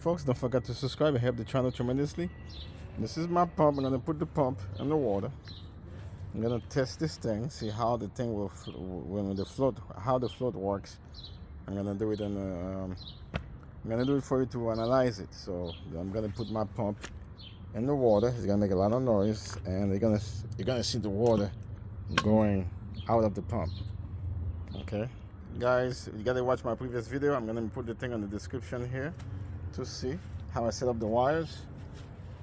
Folks, don't forget to subscribe. It helps the channel tremendously. This is my pump. I'm gonna put the pump in the water. I'm gonna test this thing, see how the thing will when the float, how the float works. I'm gonna do it in I'm gonna do it for you to analyze it. So I'm gonna put my pump in the water. It's gonna make a lot of noise, and you're gonna see the water going out of the pump. Okay, guys, you gotta watch my previous video. I'm gonna put the thing in the description here to see how I set up the wires.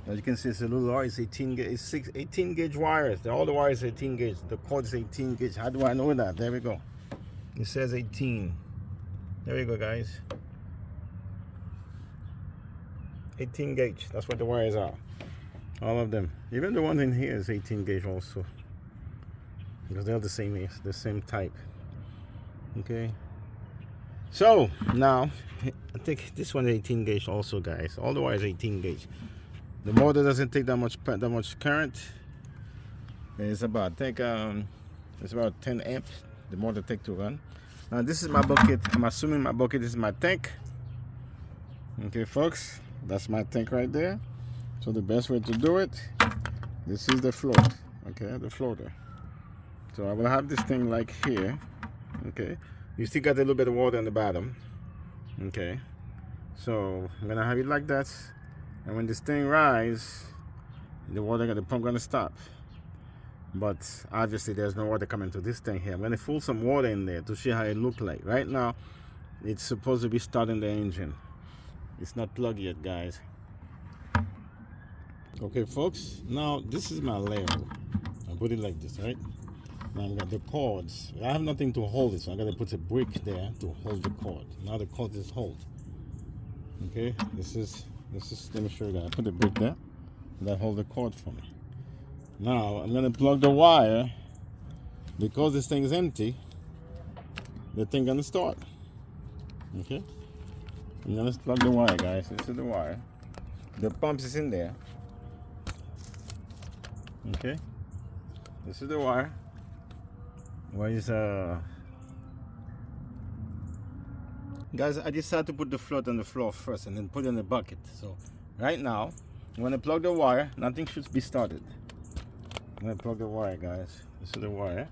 As you can see, it's a little wire. It's 18 gauge. It's 18 gauge wires. All the wires are 18 gauge. The cord is 18 gauge. How do I know that? There we go. It says 18. There you go, guys. 18 gauge. That's what the wires are. All of them. Even the one in here is 18 gauge also, because they're the same type. Okay. So now I think this one is 18 gauge also, guys. All the wires 18 gauge. The motor doesn't take that much current. It's about, I think it's about 10 amps the motor take to run. Now this is my bucket. I'm assuming my bucket is my tank. Okay, folks, that's my tank right there. So the best way to do it, this is the float. Okay, the floater. So I will have this thing like here. Okay, you still got a little bit of water on the bottom. Okay, so I'm gonna have it like that. And when this thing rises, the pump gonna stop. But obviously there's no water coming to this thing here. I'm gonna fill some water in there to see how it looks like. Right now, it's supposed to be starting the engine. It's not plugged yet, guys. Okay, folks, now this is my level. I put it like this, right? Now I've got the cords. I have nothing to hold it, so I gotta put a brick there to hold the cord. Now the cord is hold. Okay, this is, let me show you that. I put a brick there that hold the cord for me. Now I'm gonna plug the wire. Because this thing is empty, the thing gonna start. Okay, I'm gonna plug the wire, guys. This is the wire. The pump is in there. Okay, this is the wire. Where is guys, I decided to put the float on the floor first and then put it in the bucket. So right now I'm gonna plug the wire. Nothing should be started. I'm gonna plug the wire, guys. This is the wire.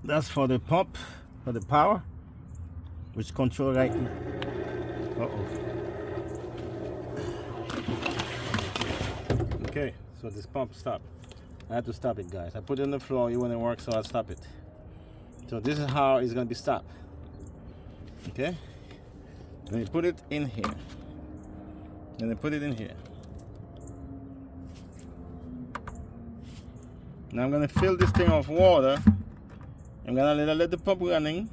That's for the pump, for the power, which control right now. Okay, so this pump stopped. I had to stop it, guys. I put it on the floor, it wouldn't work, so I'll stop it. So this is how it's gonna be stopped. Okay? Then you put it in here. And then put it in here. Now I'm gonna fill this thing of water. I'm gonna let the pump running.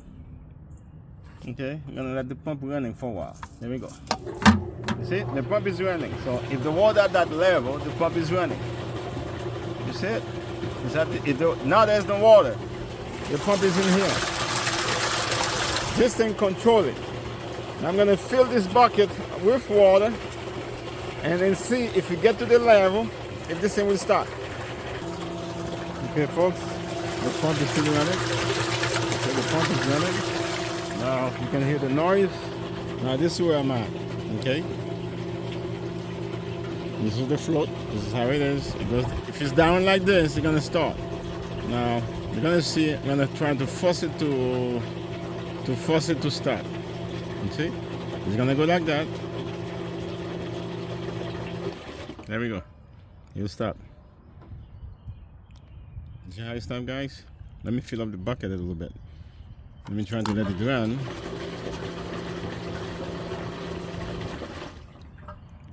Okay, I'm gonna let the pump running for a while. There we go. You see, the pump is running. So if the water at that level, the pump is running. You see it? Now there's no water. The pump is in here. This thing controls it. Now I'm gonna fill this bucket with water and then see if we get to the level, if this thing will start. Okay, folks, the pump is still running. Okay, the pump is running. Now you can hear the noise. Now this is where I'm at. Okay. This is the float. This is how it is. It goes, if it's down like this, it's gonna start. Now you're gonna see. I'm gonna try to force it to start. You see? It's gonna go like that. There we go. It'll stop. See how it stops, guys? Let me fill up the bucket a little bit. Let me try to let it run.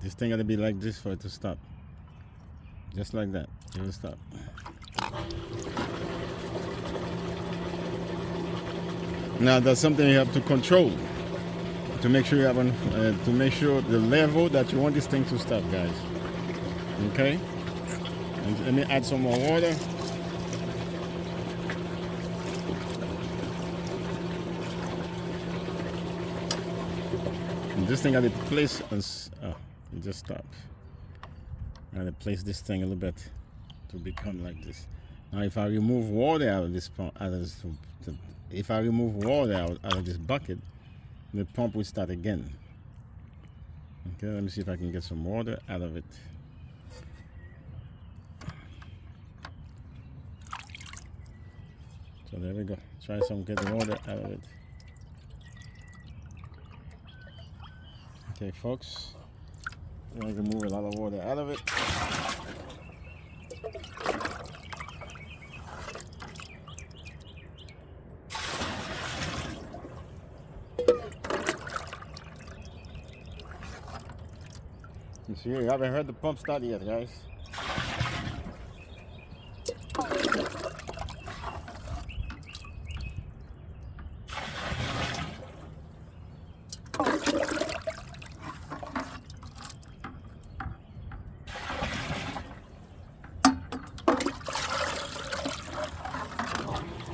This thing gotta be like this for it to stop. Just like that. It will stop. Now that's something you have to control to make sure you have to make sure the level that you want this thing to stop, guys. Okay. And let me add some more water. And this thing got to place it just stopped. I got to place this thing a little bit to become like this. Now if I remove water out of this pump, if I remove water out of this bucket, the pump will start again. Okay, let me see if I can get some water out of it. So there we go. Try some get the water out of it. Okay, folks. I can remove a lot of water out of it. You see, you haven't heard the pump start yet, guys.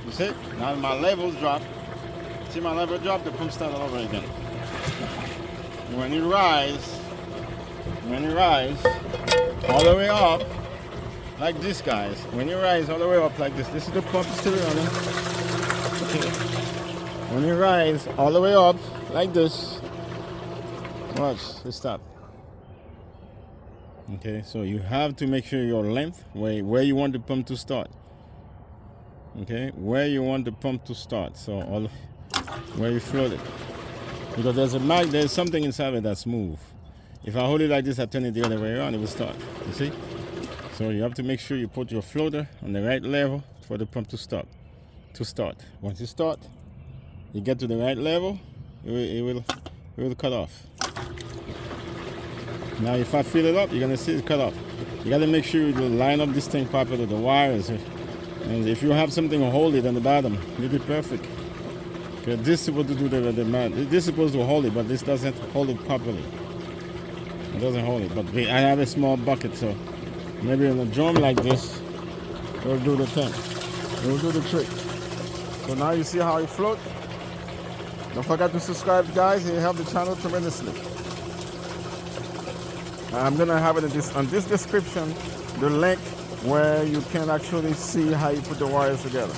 You see, now my levels drop. See my level drop, the pump start all over again. When you rise all the way up like this, guys. When you rise all the way up like this is the pump still running. Okay. When you rise all the way up like this, watch, it stop. Okay, so you have to make sure your length, where you want the pump to start. Okay, where you want the pump to start. So where you float it. Because there's something inside of it that's smooth. If I hold it like this, I turn it the other way around, it will start. You see? So you have to make sure you put your floater on the right level for the pump to start. Once you start, you get to the right level, it will cut off. Now if I fill it up, you're gonna see it cut off. You gotta make sure you line up this thing properly, the wires. And if you have something to hold it on the bottom, you'll be perfect. Okay, this is supposed to do this is supposed to hold it, but this doesn't hold it properly. It doesn't hold it, but I have a small bucket, so maybe in a drum like this, it will do the thing. It will do the trick. So now you see how it floats. Don't forget to subscribe, guys. It helps the channel tremendously. I'm gonna have it on this description, the link where you can actually see how you put the wires together.